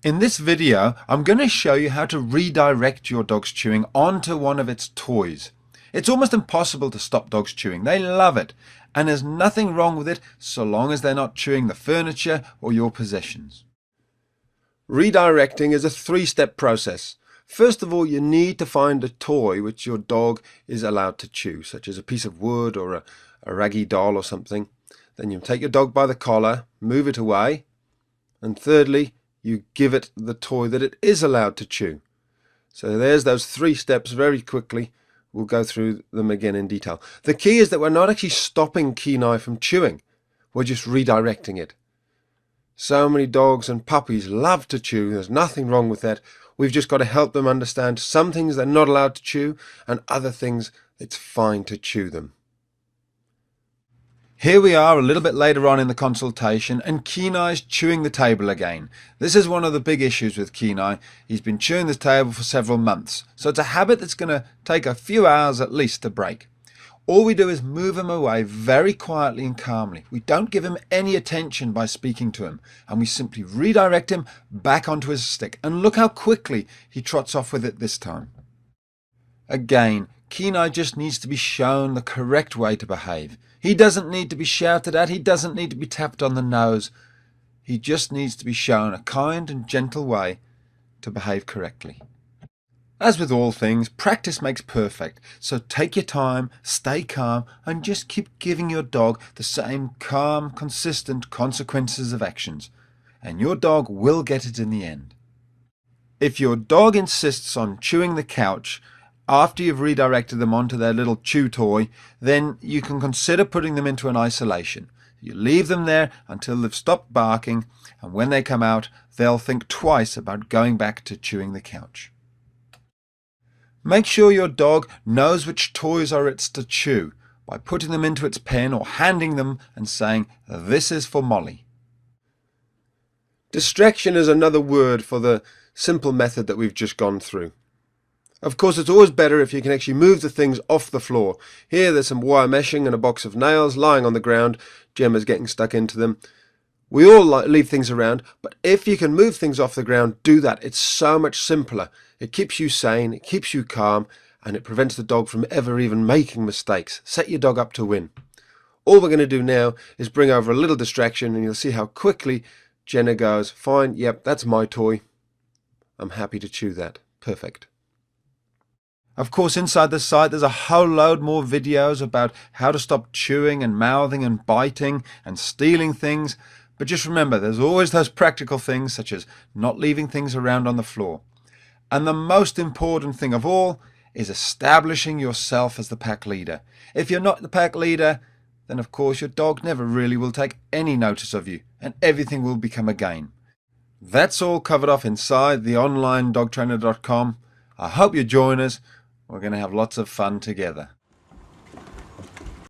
In this video, I'm going to show you how to redirect your dog's chewing onto one of its toys. It's almost impossible to stop dogs chewing. They love it, and there's nothing wrong with it so long as they're not chewing the furniture or your possessions. Redirecting is a three-step process. First of all, you need to find a toy which your dog is allowed to chew, such as a piece of wood or a raggy doll or something. Then you take your dog by the collar, move it away, and thirdly, you give it the toy that it is allowed to chew. So there's those three steps very quickly. We'll go through them again in detail. The key is that we're not actually stopping Kenai from chewing. We're just redirecting it. So many dogs and puppies love to chew. There's nothing wrong with that. We've just got to help them understand some things they're not allowed to chew and other things it's fine to chew them. Here we are a little bit later on in the consultation, and Kenai's chewing the table again. This is one of the big issues with Kenai. He's been chewing the table for several months, so it's a habit that's going to take a few hours at least to break. All we do is move him away very quietly and calmly. We don't give him any attention by speaking to him, and we simply redirect him back onto his stick. And look how quickly he trots off with it this time. Again, Kenai just needs to be shown the correct way to behave. He doesn't need to be shouted at. He doesn't need to be tapped on the nose. He just needs to be shown a kind and gentle way to behave correctly. As with all things, practice makes perfect. So take your time, stay calm, and just keep giving your dog the same calm, consistent consequences of actions. And your dog will get it in the end. If your dog insists on chewing the couch after you've redirected them onto their little chew toy, then you can consider putting them into an isolation. You leave them there until they've stopped barking, and when they come out, they'll think twice about going back to chewing the couch. Make sure your dog knows which toys are its to chew by putting them into its pen or handing them and saying, "This is for Molly." Distraction is another word for the simple method that we've just gone through. Of course, it's always better if you can actually move the things off the floor. Here there's some wire meshing and a box of nails lying on the ground. Gemma's getting stuck into them. We all leave things around, but if you can move things off the ground, do that. It's so much simpler. It keeps you sane, it keeps you calm, and it prevents the dog from ever even making mistakes. Set your dog up to win. All we're going to do now is bring over a little distraction, and you'll see how quickly Jenna goes, "Fine, yep, that's my toy. I'm happy to chew that. Perfect." Of course, inside the site there's a whole load more videos about how to stop chewing and mouthing and biting and stealing things. But just remember, there's always those practical things such as not leaving things around on the floor. And the most important thing of all is establishing yourself as the pack leader. If you're not the pack leader, then of course your dog never really will take any notice of you, and everything will become a game. That's all covered off inside the online dogtrainer.com. I hope you join us. We're going to have lots of fun together.